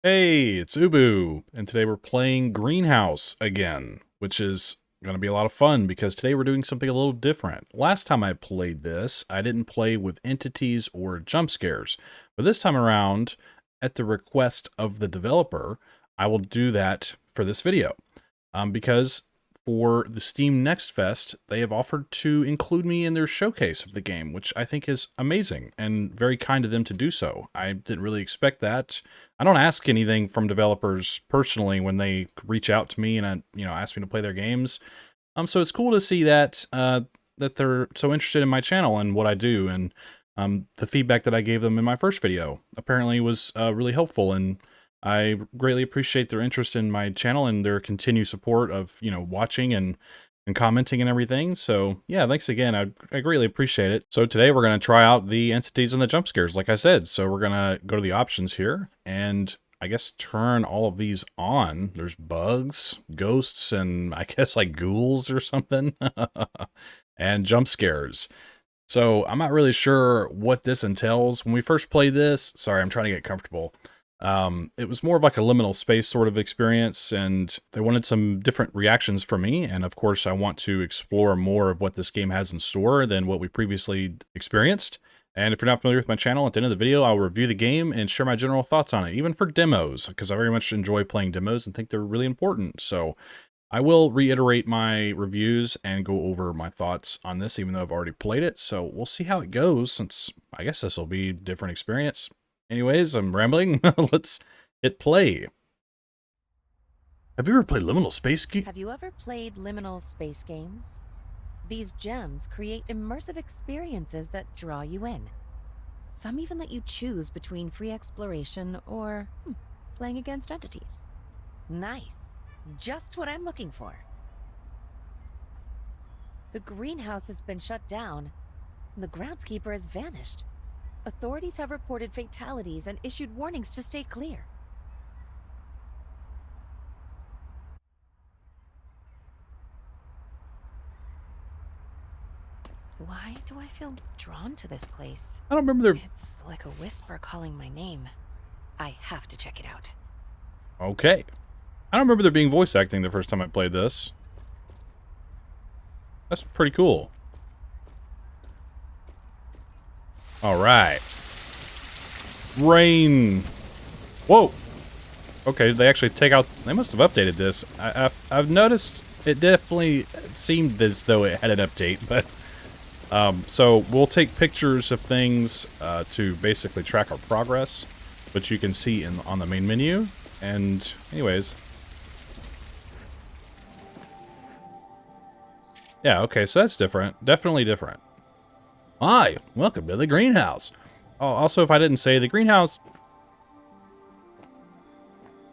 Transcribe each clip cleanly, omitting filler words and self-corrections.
Hey, it's Ubu, and today we're playing Greenhouse again, which is going to be a lot of fun because today we're doing something a little different. Last time I played this, I didn't play with entities or jump scares, but this time around, at the request of the developer, I will do that for this video. Because for the Steam Next Fest, they have offered to include me in their showcase of the game, which I think is amazing and very kind of them to do so. I didn't really expect that. I don't ask anything from developers personally when they reach out to me and ask me to play their games. So it's cool to see that that they're so interested in my channel and what I do, and the feedback that I gave them in my first video apparently was really helpful, and I greatly appreciate their interest in my channel and their continued support of, watching and commenting and everything. So yeah, thanks again. I greatly appreciate it. So today we're going to try out the entities and the jump scares, like I said. So we're going to go to the options here and I guess turn all of these on. There's bugs, ghosts, and I guess like ghouls or something, and jump scares. So I'm not really sure what this entails. When we first played this, sorry, I'm trying to get comfortable. It was more of like a liminal space sort of experience, and they wanted some different reactions from me. And of course, I want to explore more of what this game has in store than what we previously experienced. And if you're not familiar with my channel, at the end of the video, I'll review the game and share my general thoughts on it, even for demos, because I very much enjoy playing demos and think they're really important. So I will reiterate my reviews and go over my thoughts on this, even though I've already played it. So we'll see how it goes, since I guess this will be a different experience. Anyways, I'm rambling. Let's hit play. Have you ever played liminal space games? Have you ever played liminal space games? These gems create immersive experiences that draw you in. Some even let you choose between free exploration or playing against entities. Nice. Just what I'm looking for. The greenhouse has been shut down, and the groundskeeper has vanished. Authorities have reported fatalities and issued warnings to stay clear. Why do I feel drawn to this place? I don't remember there. It's like a whisper calling my name. I have to check it out. Okay. I don't remember there being voice acting the first time I played this. That's pretty cool. Alright. Rain. Whoa. Okay, they actually take out... They must have updated this. I've noticed it definitely seemed as though it had an update, but... so we'll take pictures of things to basically track our progress, which you can see on the main menu. And anyways... Yeah, okay, so that's different. Definitely different. Hi, welcome to the greenhouse. Oh, also, if I didn't say, the greenhouse...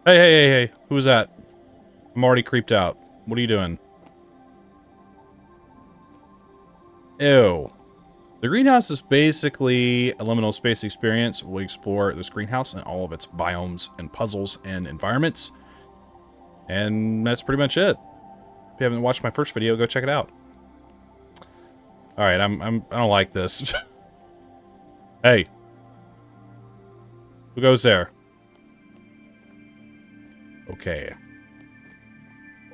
Hey, who was that? I'm already creeped out. What are you doing? Ew. The greenhouse is basically a liminal space experience. We explore this greenhouse and all of its biomes and puzzles and environments. And that's pretty much it. If you haven't watched my first video, go check it out. Alright, I don't like this. Hey. Who goes there? Okay.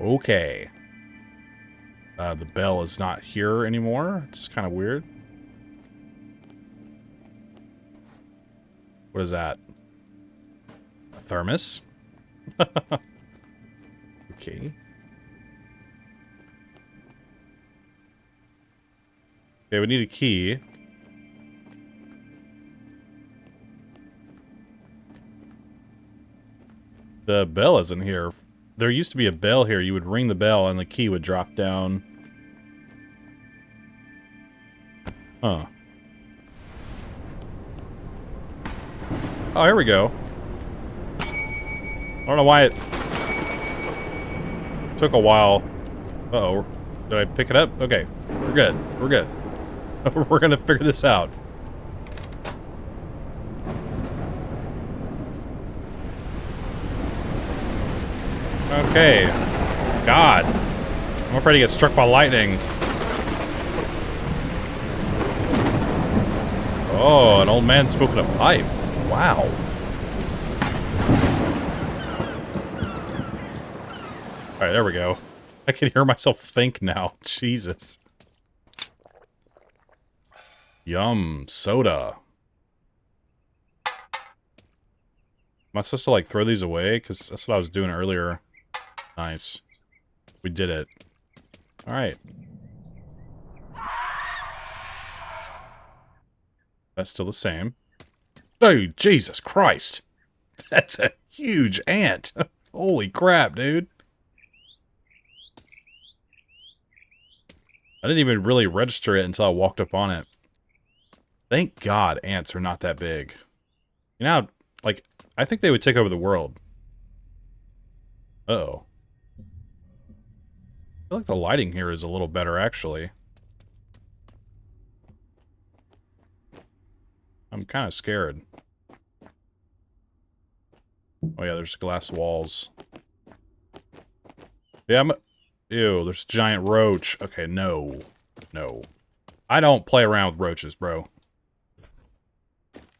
Okay. The bell is not here anymore. It's kind of weird. What is that? A thermos? Okay. Okay, we need a key. The bell isn't here. There used to be a bell here. You would ring the bell and the key would drop down. Huh. Oh, here we go. I don't know why it took a while. Uh-oh. Did I pick it up? Okay. We're good. We're good. We're gonna figure this out. Okay. God. I'm afraid to get struck by lightning. Oh, an old man smoking a pipe. Wow. Alright, there we go. I can hear myself think now. Jesus. Yum. Soda. Am I supposed to, like, throw these away? Because that's what I was doing earlier. Nice. We did it. Alright. That's still the same. Oh, Jesus Christ! That's a huge ant! Holy crap, dude! I didn't even really register it until I walked up on it. Thank God ants are not that big. You know, like, I think they would take over the world. Uh-oh. I feel like the lighting here is a little better, actually. I'm kind of scared. Oh yeah, there's glass walls. Yeah, ew, there's a giant roach. Okay, no. No. I don't play around with roaches, bro.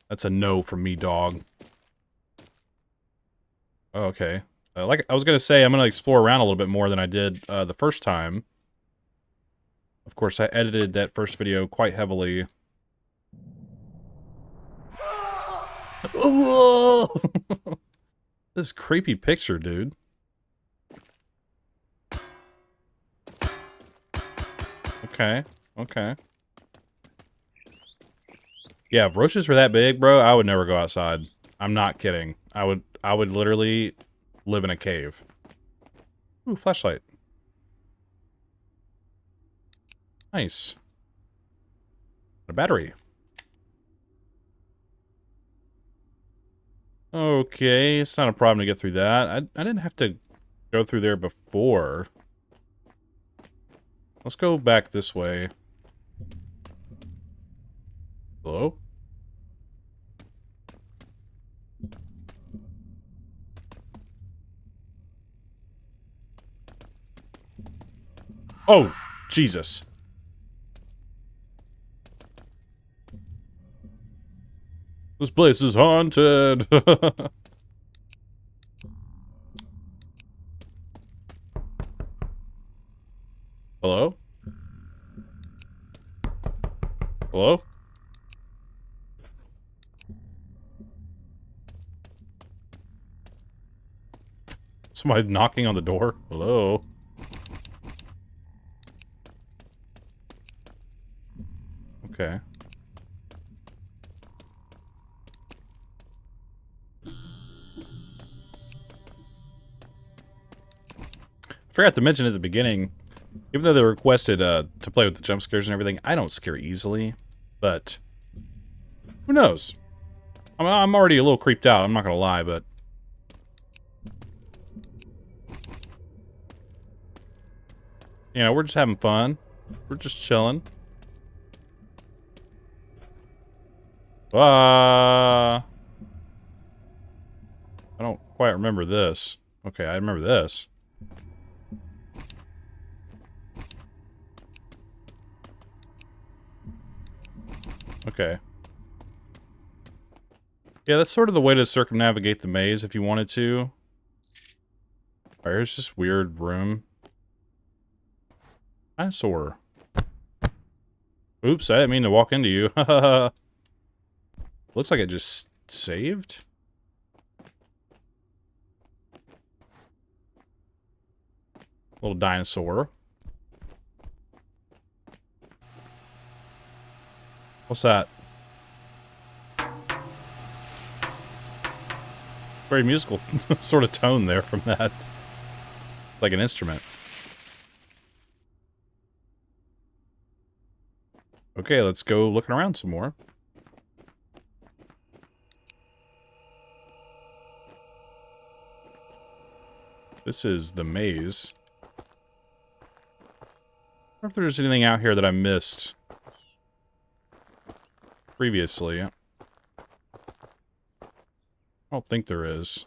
That's a no from me, dog. Oh, okay. Like I was gonna say, I'm gonna explore around a little bit more than I did the first time. Of course, I edited that first video quite heavily. This creepy picture, dude. Okay, okay. Yeah, if roaches were that big, bro, I would never go outside. I'm not kidding. I would literally live in a cave. Ooh, flashlight. Nice. A battery. Okay, it's not a problem to get through that. I didn't have to go through there before. Let's go back this way. Hello? Oh, Jesus. This place is haunted. Hello? Hello? Somebody knocking on the door? Hello? Okay. Forgot to mention at the beginning, even though they requested to play with the jump scares and everything, I don't scare easily. But who knows? I'm already a little creeped out, I'm not gonna lie, but you know, we're just having fun. We're just chilling. I don't quite remember this. Okay, I remember this. Okay. Yeah, that's sort of the way to circumnavigate the maze if you wanted to. Alright, here's this weird room. Dinosaur. Oops, I didn't mean to walk into you. Looks like it just saved. Little dinosaur. What's that? Very musical sort of tone there from that. Like an instrument. Okay, let's go looking around some more. This is the maze. I wonder if there's anything out here that I missed previously. I don't think there is.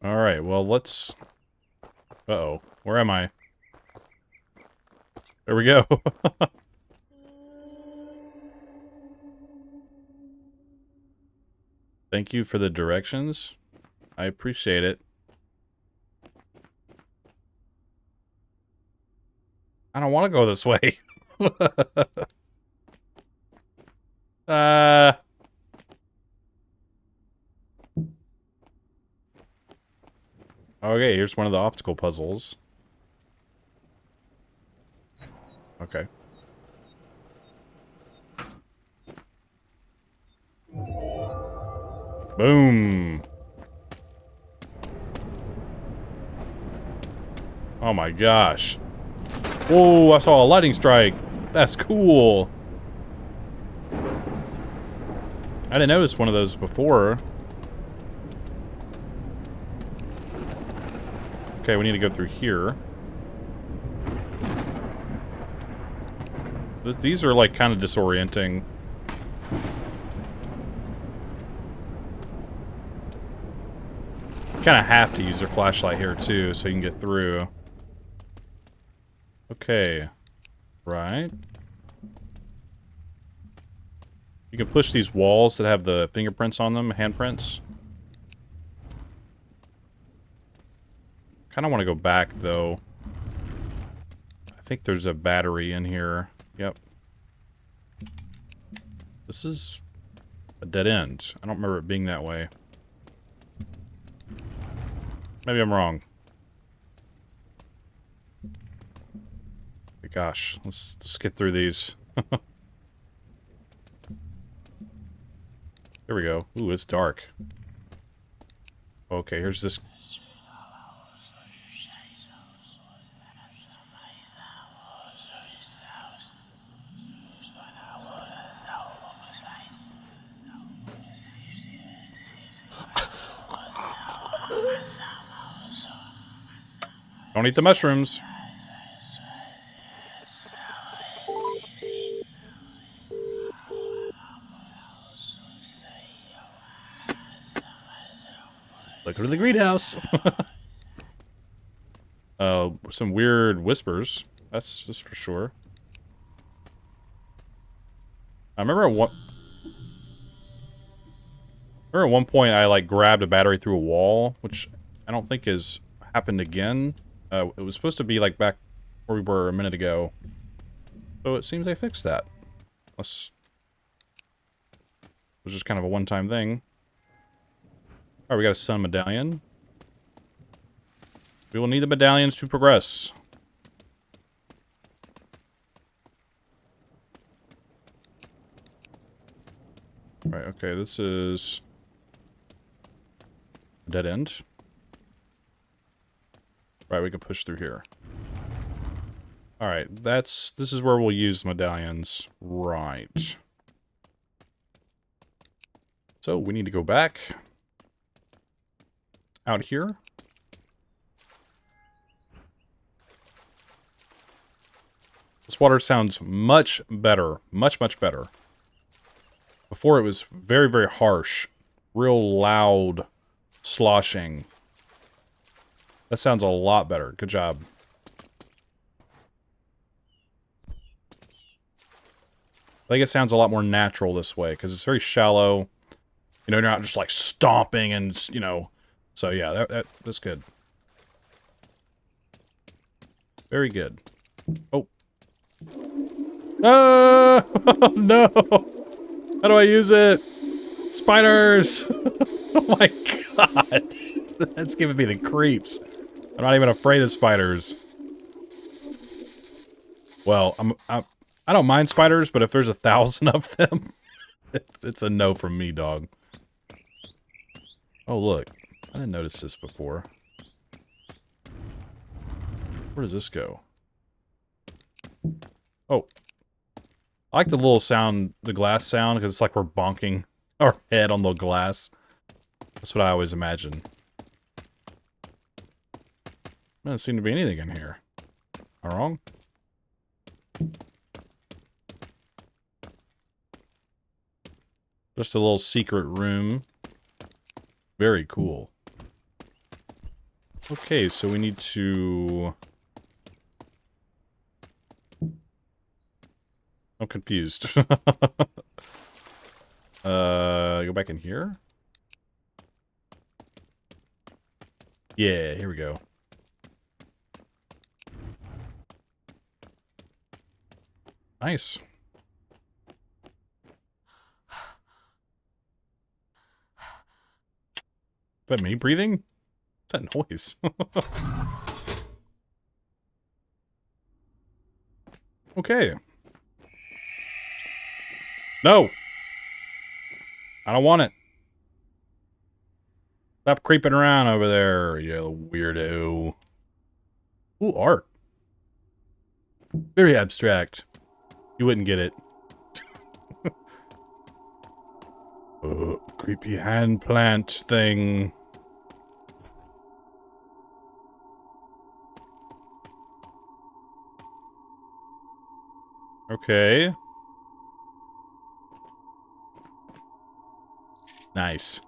Alright, well, let's... Uh-oh. Where am I? There we go. Thank you for the directions. I appreciate it. I don't want to go this way. uh... Okay, here's one of the optical puzzles. Okay. Boom. Oh my gosh. Whoa, I saw a lightning strike. That's cool. I didn't notice one of those before. Okay, we need to go through here. These are like kind of disorienting. You kind of have to use your flashlight here too so you can get through. Okay. Right. You can push these walls that have the fingerprints on them, handprints. Kind of want to go back though. I think there's a battery in here. Yep. This is a dead end. I don't remember it being that way. Maybe I'm wrong. Gosh, let's get through these. There we go. Ooh, it's dark. Okay, here's this. Don't eat the mushrooms. Look at the greenhouse. Some weird whispers. That's just for sure. I remember at one point I like grabbed a battery through a wall, which I don't think has happened again. It was supposed to be like back where we were a minute ago. So it seems they fixed that. Unless it was just kind of a one-time thing. Alright, we got a sun medallion. We will need the medallions to progress. Right, okay, this is a dead end. Right, we can push through here. Alright, this is where we'll use medallions. Right. So, we need to go back. Out here. This water sounds much better. Much, much better. Before it was very, very harsh. Real loud sloshing. That sounds a lot better. Good job. I think it sounds a lot more natural this way, because it's very shallow. You know, you're not just like stomping and, you know. So yeah, that's good. Very good. Oh. Ah! No! How do I use it? Spiders! Oh my god! That's giving me the creeps. I'm not even afraid of spiders. Well, I don't mind spiders, but if there's 1,000 of them, it's a no from me, dog. Oh, look. I didn't notice this before. Where does this go? Oh. I like the little sound, the glass sound, because it's like we're bonking our head on the glass. That's what I always imagine. Doesn't seem to be anything in here. Am I wrong? Just a little secret room. Very cool. Okay, so we need to... I'm confused. Go back in here? Yeah, here we go. Nice. Is that me breathing? What's that noise? Okay. No! I don't want it. Stop creeping around over there, you weirdo. Ooh, art. Very abstract. You wouldn't get it. Creepy hand plant thing. Okay. Nice.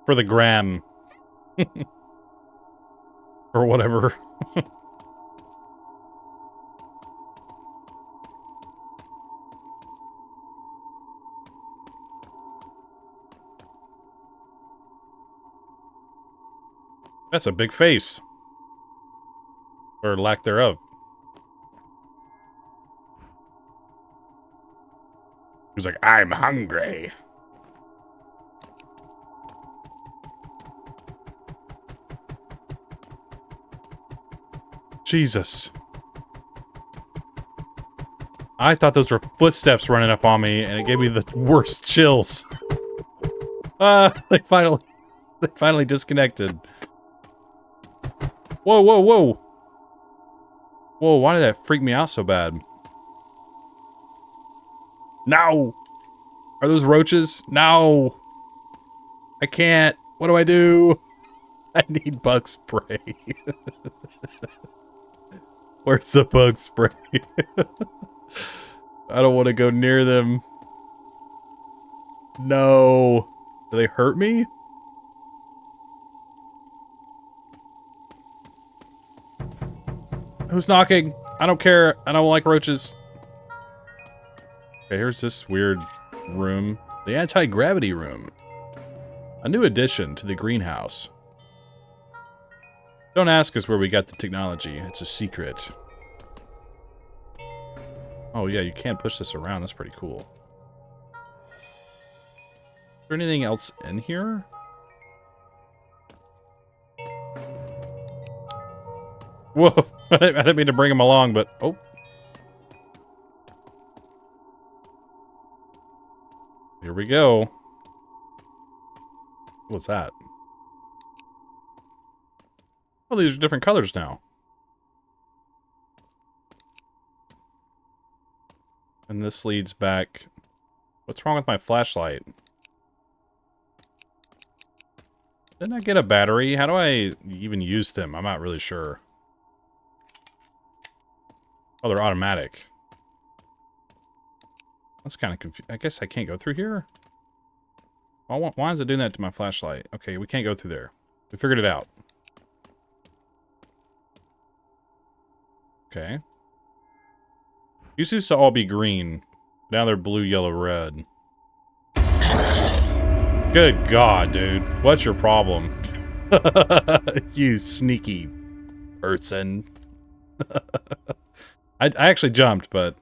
For the gram. Or whatever. That's a big face. Or lack thereof. He's like, I'm hungry. Jesus. I thought those were footsteps running up on me, and it gave me the worst chills. They finally disconnected. Whoa, whoa, whoa. Whoa, why did that freak me out so bad? No! Are those roaches? No! I can't. What do I do? I need bug spray. Where's the bug spray? I don't want to go near them. No. Do they hurt me? Who's knocking? I don't care. I don't like roaches. Okay, here's this weird room. The anti-gravity room. A new addition to the greenhouse. Don't ask us where we got the technology. It's a secret. Oh yeah, you can't push this around. That's pretty cool. Is there anything else in here? Whoa, I didn't mean to bring him along, but... Oh. Here we go. What's that? Oh, these are different colors now. And this leads back... What's wrong with my flashlight? Didn't I get a battery? How do I even use them? I'm not really sure. Oh, they're automatic. That's kind of confusing. I guess I can't go through here? Why is it doing that to my flashlight? Okay, we can't go through there. We figured it out. Okay. These used to all be green. Now they're blue, yellow, red. Good God, dude. What's your problem? You sneaky person. I actually jumped, but...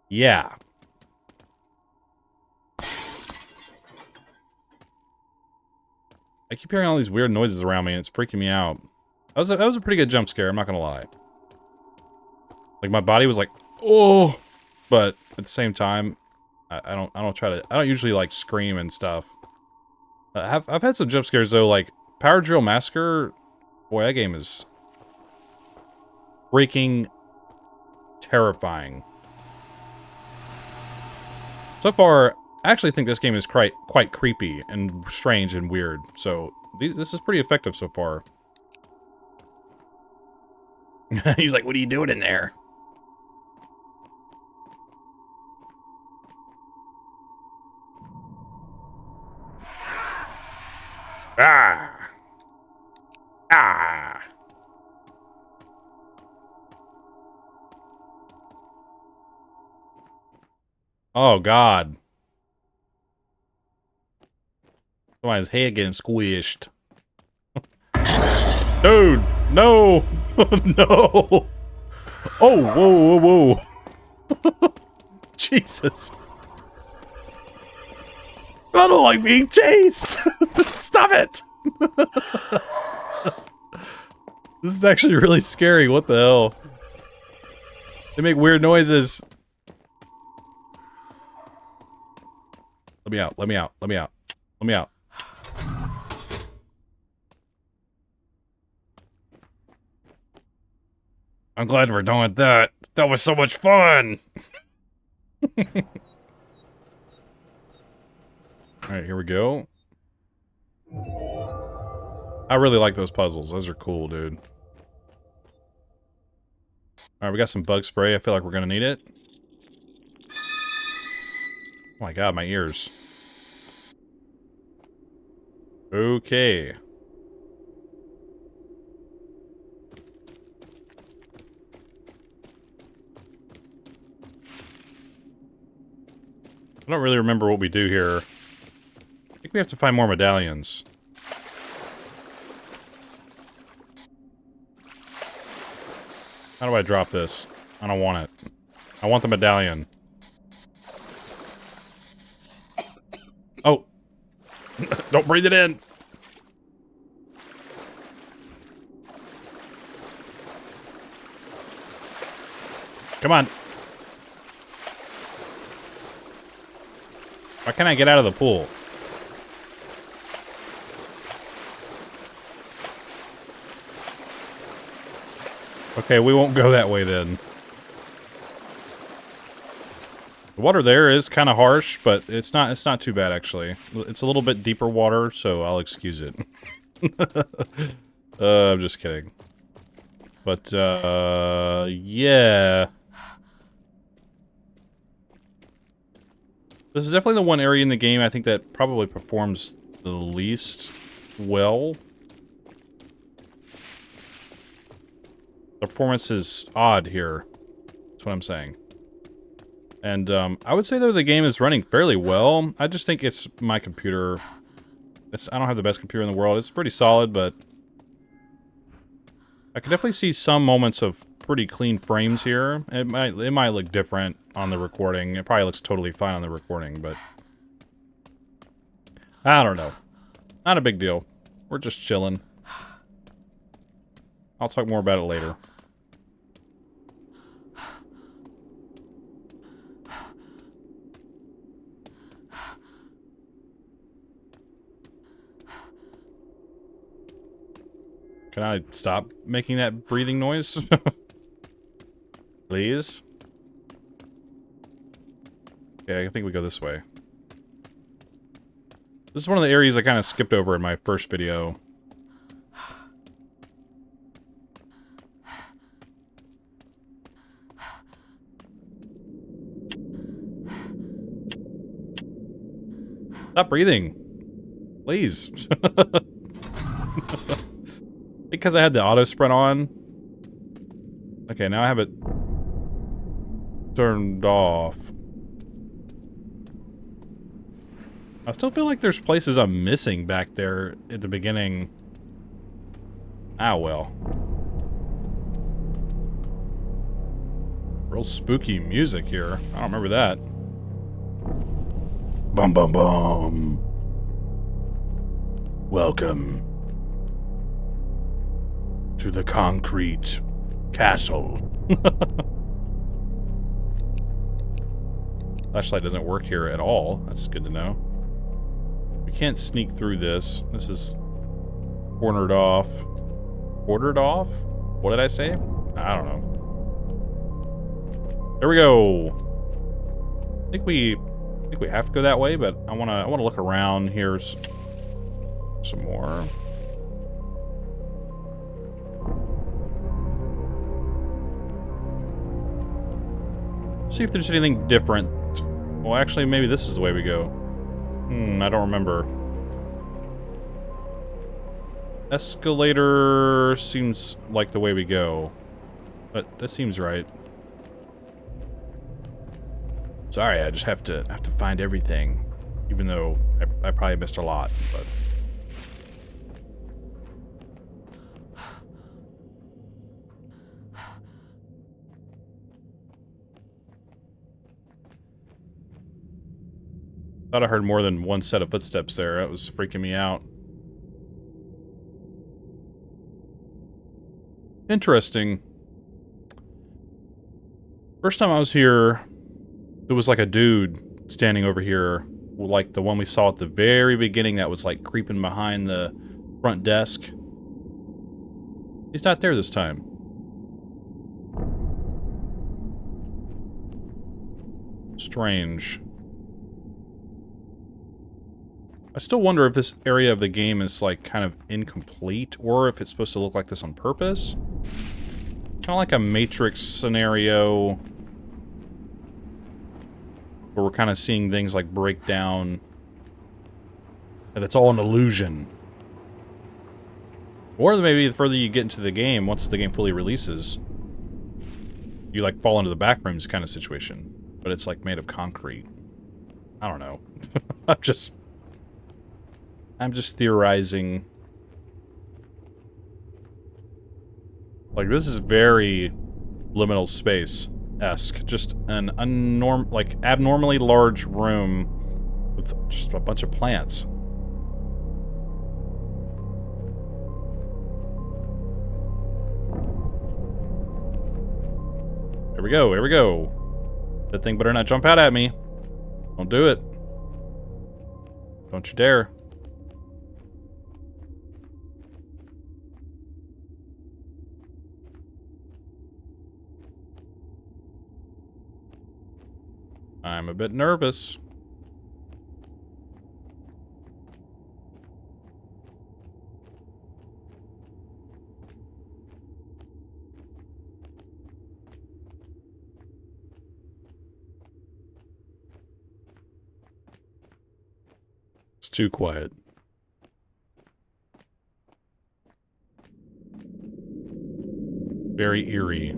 Yeah. I keep hearing all these weird noises around me, and it's freaking me out. That was a pretty good jump scare, I'm not gonna lie. Like, my body was like, oh! But, at the same time, I don't usually, like, scream and stuff. I've had some jump scares, though, like, Power Drill Massacre, boy, that game is freaking terrifying. So far, I actually think this game is quite creepy and strange and weird, so this is pretty effective so far. He's like, what are you doing in there? Ah! Ah! Oh, God. Somebody's head getting squished. Dude, no! No! Oh, whoa, whoa, whoa. Jesus. I don't like being chased! Stop it! This is actually really scary. What the hell? They make weird noises. Let me out, let me out, let me out. Let me out. I'm glad we're done with that. That was so much fun! Alright, here we go. I really like those puzzles. Those are cool, dude. Alright, we got some bug spray. I feel like we're gonna need it. Oh my god, my ears. Okay. I don't really remember what we do here. I think we have to find more medallions. How do I drop this? I don't want it. I want the medallion. Oh. Don't breathe it in. Come on. Why can't I get out of the pool? Okay, we won't go that way then. The water there is kind of harsh, but it's not too bad actually. It's a little bit deeper water, so I'll excuse it. I'm just kidding. But yeah. This is definitely the one area in the game I think that probably performs the least well. The performance is odd here. That's what I'm saying. And I would say though the game is running fairly well. I just think it's my computer. I don't have the best computer in the world. It's pretty solid, but I can definitely see some moments of pretty clean frames here. It might look different on the recording. It probably looks totally fine on the recording, but I don't know. Not a big deal. We're just chilling. I'll talk more about it later. Can I stop making that breathing noise? Please? Okay, I think we go this way. This is one of the areas I kind of skipped over in my first video. Stop breathing. Please. Because I had the auto sprint on. Okay, now I have it turned off. I still feel like there's places I'm missing back there at the beginning. Ah, well. Real spooky music here. I don't remember that. Bum bum bum. Welcome to the concrete castle. Flashlight doesn't work here at all. That's good to know. We can't sneak through this. This is cornered off. Quartered off? What did I say? I don't know. There we go. I think we have to go that way, but I wanna look around. Here's some more. See if there's anything different. Well, actually, maybe this is the way we go. I don't remember. Escalator seems like the way we go. But that seems right. Sorry, I just have to find everything. Even though I probably missed a lot, but... Thought I heard more than one set of footsteps there. That was freaking me out. Interesting. First time I was here, there was like a dude standing over here, like the one we saw at the very beginning that was like creeping behind the front desk. He's not there this time. Strange. I still wonder if this area of the game is like kind of incomplete or if it's supposed to look like this on purpose. Kind of like a Matrix scenario where we're kind of seeing things like break down and it's all an illusion. Or maybe the further you get into the game, once the game fully releases, you like fall into the back rooms kind of situation, but it's like made of concrete. I don't know. I'm just theorizing. Like, this is very liminal space-esque. Just an abnormally large room with just a bunch of plants. Here we go, here we go. That thing better not jump out at me. Don't do it. Don't you dare. I'm a bit nervous. It's too quiet. Very eerie.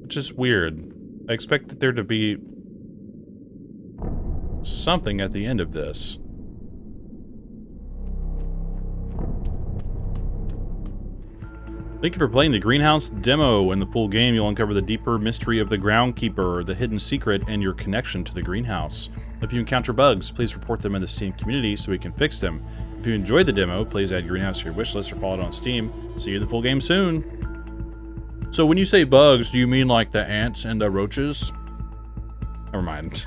Which is weird. I expected there to be something at the end of this. Thank you for playing the Greenhouse demo. In the full game, you'll uncover the deeper mystery of the Groundkeeper, the hidden secret, and your connection to the greenhouse. If you encounter bugs, please report them in the Steam community so we can fix them. If you enjoyed the demo, please add Greenhouse to your wishlist or follow it on Steam. See you in the full game soon. So when you say bugs, do you mean like the ants and the roaches? Never mind.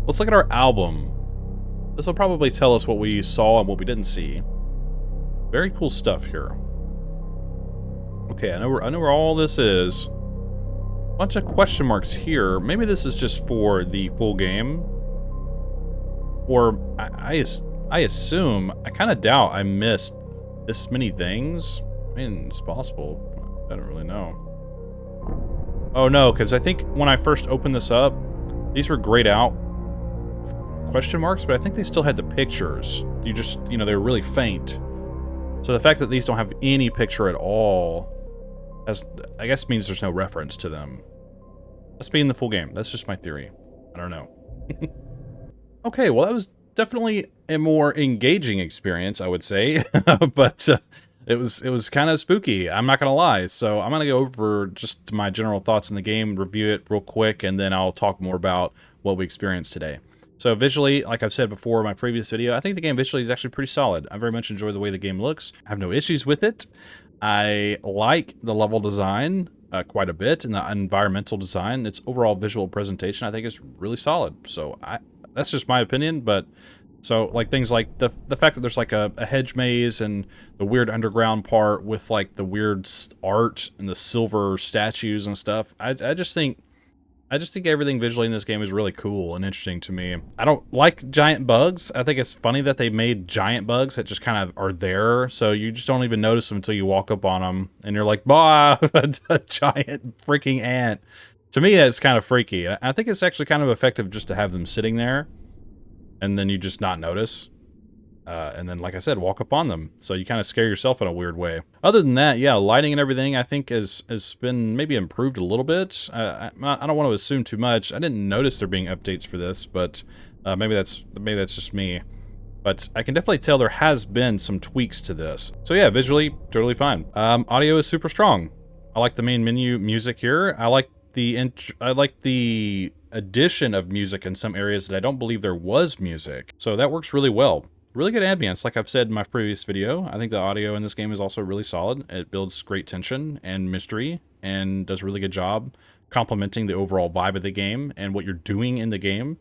Let's look at our album. This will probably tell us what we saw and what we didn't see. Very cool stuff here. Okay, I know where all this is. Bunch of question marks here. Maybe this is just for the full game. Or I assume, I kind of doubt I missed this many things. I mean, it's possible. I don't really know. Oh no, because I think when I first opened this up, these were grayed out with question marks, but I think they still had the pictures. You just, they were really faint. So the fact that these don't have any picture at all, I guess means there's no reference to them. Must be in the full game. That's just my theory. I don't know. Okay, well that was definitely a more engaging experience, I would say. But it was kind of spooky, I'm not gonna lie. So I'm gonna go over just my general thoughts in the game, review it real quick, and then I'll talk more about what we experienced today. So visually, like I've said before in my previous video, I think the game visually is actually pretty solid. I very much enjoy the way the game looks. I have no issues with it. I like the level design quite a bit, and the environmental design. Its overall visual presentation, I think, is really solid. So that's just my opinion, but so like things like the fact that there's like a hedge maze and the weird underground part with like the weird art and the silver statues and stuff. I just think everything visually in this game is really cool and interesting to me. I don't like giant bugs. I think it's funny that they made giant bugs that just kind of are there, so you just don't even notice them until you walk up on them, and you're like, bah, a giant freaking ant. To me, that's kind of freaky. I think it's actually kind of effective just to have them sitting there, and then you just not notice. and then, like I said, walk up on them. So you kind of scare yourself in a weird way. Other than that, yeah, lighting and everything, I think has been maybe improved a little bit. I don't want to assume too much. I didn't notice there being updates for this, but maybe that's just me. But I can definitely tell there has been some tweaks to this. So yeah, visually, totally fine. Audio is super strong. I like the main menu music here. I like the addition of music in some areas that I don't believe there was music. So that works really well. Really good ambience, like I've said in my previous video. I think the audio in this game is also really solid. It builds great tension and mystery and does a really good job complementing the overall vibe of the game and what you're doing in the game.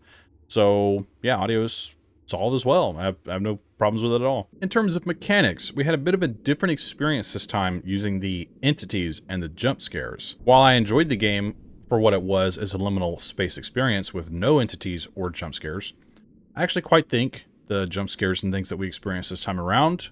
So yeah, audio is solid as well. I have no problems with it at all. In terms of mechanics, we had a bit of a different experience this time using the entities and the jump scares. While I enjoyed the game for what it was as a liminal space experience with no entities or jump scares, I actually quite think the jump scares and things that we experienced this time around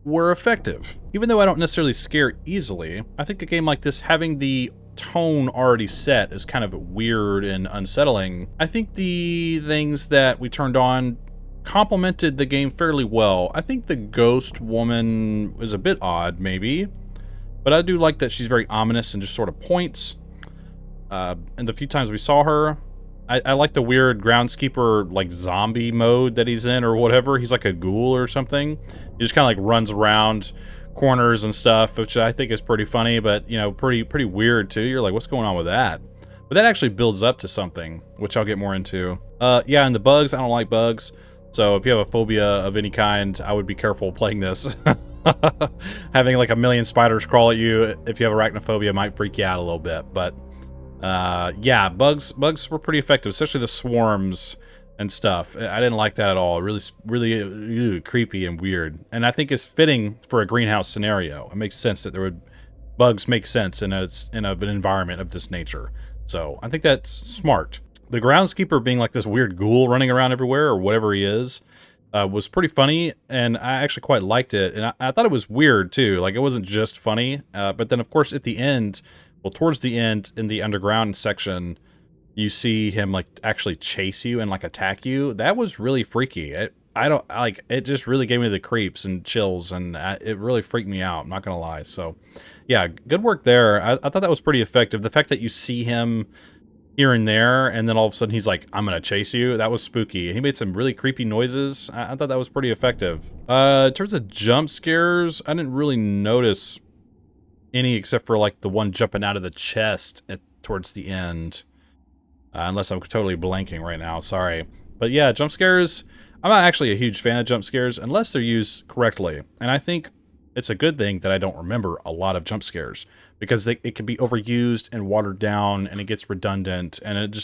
were effective. Even though I don't necessarily scare easily, I think a game like this, having the tone already set, is kind of weird and unsettling. I think the things that we turned on complemented the game fairly well. I think the ghost woman is a bit odd, maybe, but I do like that she's very ominous and just sort of points. And the few times we saw her, I like the weird groundskeeper, like, zombie mode that he's in or whatever. He's like a ghoul or something. He just kind of like runs around corners and stuff, which I think is pretty funny, but, you know, pretty weird too. You're like, what's going on with that? But that actually builds up to something, which I'll get more into. Yeah, and the bugs, I don't like bugs. So if you have a phobia of any kind, I would be careful playing this. Having like a million spiders crawl at you, if you have arachnophobia, might freak you out a little bit. But yeah, bugs were pretty effective, especially the swarms and stuff. I didn't like that at all. Really creepy and weird. And I think it's fitting for a greenhouse scenario. It makes sense that bugs make sense in an environment of this nature. So I think that's smart. The groundskeeper being like this weird ghoul running around everywhere, or whatever he is, was pretty funny, and I actually quite liked it. And I thought it was weird too. Like, it wasn't just funny, but then of course at the end, well, towards the end in the underground section, you see him like actually chase you and like attack you. That was really freaky. It just really gave me the creeps and chills, and it really freaked me out, I'm not gonna lie. So yeah, good work there. I thought that was pretty effective. The fact that you see him here and there, and then all of a sudden he's like, I'm gonna chase you, that was spooky. He made some really creepy noises. I thought that was pretty effective. In terms of jump scares, I didn't really notice any except for like the one jumping out of the chest towards the end. Unless I'm totally blanking right now, sorry. But yeah, jump scares, I'm not actually a huge fan of jump scares unless they're used correctly. And I think it's a good thing that I don't remember a lot of jump scares, because it can be overused and watered down, and it gets redundant, and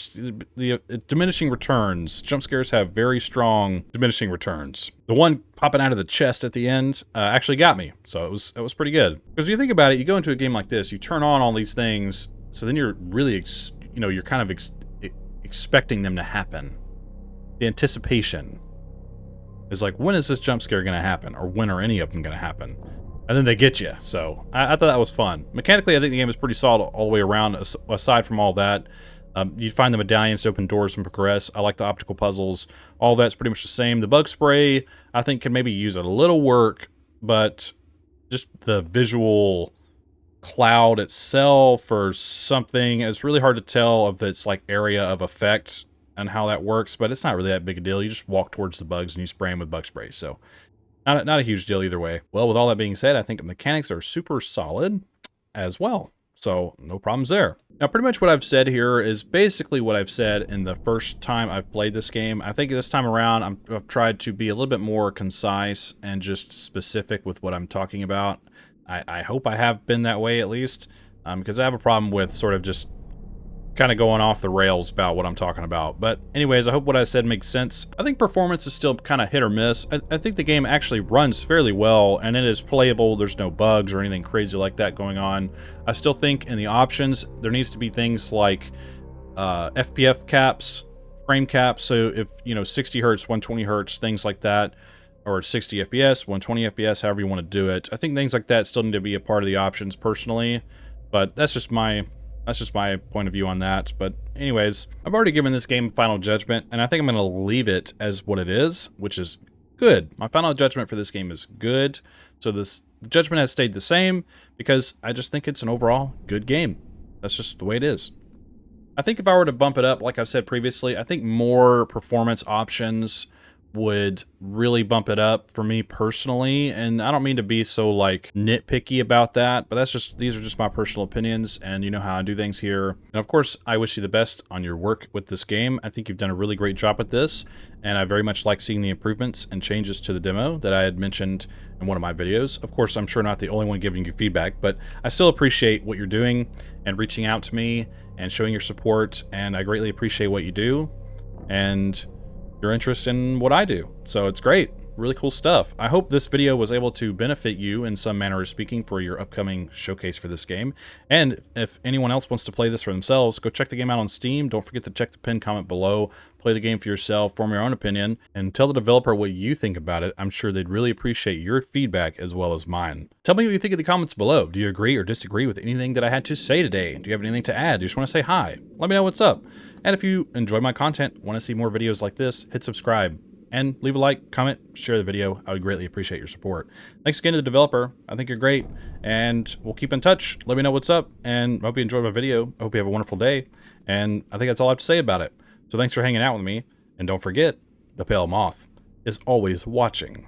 diminishing returns. Jump scares have very strong diminishing returns. The one popping out of the chest at the end actually got me, so it was pretty good. Because you think about it, you go into a game like this, you turn on all these things, so then you're really, you're kind of expecting them to happen. The anticipation is like, when is this jump scare going to happen, or when are any of them going to happen? And then they get you. So I thought that was fun. Mechanically, I think the game is pretty solid all the way around. Aside from all that, you find the medallions to open doors and progress. I like the optical puzzles. All that's pretty much the same. The bug spray, I think, can maybe use a little work, but just the visual cloud itself or something, it's really hard to tell if it's like area of effect and how that works, but it's not really that big a deal. You just walk towards the bugs and you spray them with bug spray. So not a huge deal either way. Well, with all that being said, I think the mechanics are super solid as well. So no problems there. Now, pretty much what I've said here is basically what I've said in the first time I've played this game. I think this time around, I've tried to be a little bit more concise and just specific with what I'm talking about. I hope I have been that way at least, because I have a problem with sort of just kind of going off the rails about what I'm talking about. But anyways, I hope what I said makes sense. I think performance is still kind of hit or miss. I think the game actually runs fairly well, and it is playable. There's no bugs or anything crazy like that going on. I still think in the options, there needs to be things like FPF caps, frame caps. So if, 60 hertz, 120 hertz, things like that, or 60 FPS, 120 FPS, however you want to do it. I think things like that still need to be a part of the options personally, but that's just my point of view on that. But anyways, I've already given this game a final judgment, and I think I'm going to leave it as what it is, which is good. My final judgment for this game is good. So the judgment has stayed the same because I just think it's an overall good game. That's just the way it is. I think if I were to bump it up, like I've said previously, I think more performance options would really bump it up for me personally. And I don't mean to be so like nitpicky about that, but these are just my personal opinions, and you know how I do things here. And of course, I wish you the best on your work with this game. I think you've done a really great job with this, and I very much like seeing the improvements and changes to the demo that I had mentioned in one of my videos. Of course, I'm sure not the only one giving you feedback, but I still appreciate what you're doing and reaching out to me and showing your support, and I greatly appreciate what you do and your interest in what I do. So it's great. Really cool stuff. I hope this video was able to benefit you in some manner of speaking for your upcoming showcase for this game. And if anyone else wants to play this for themselves, go check the game out on Steam. Don't forget to check the pinned comment below. Play the game for yourself, form your own opinion, and tell the developer what you think about it. I'm sure they'd really appreciate your feedback as well as mine. Tell me what you think in the comments below. Do you agree or disagree with anything that I had to say today? Do you have anything to add? Do you just want to say hi? Let me know what's up. And if you enjoy my content, want to see more videos like this, hit subscribe and leave a like, comment, share the video. I would greatly appreciate your support. Thanks again to the developer. I think you're great, and we'll keep in touch. Let me know what's up, and I hope you enjoyed my video. I hope you have a wonderful day, and I think that's all I have to say about it. So thanks for hanging out with me, and don't forget, the pale moth is always watching.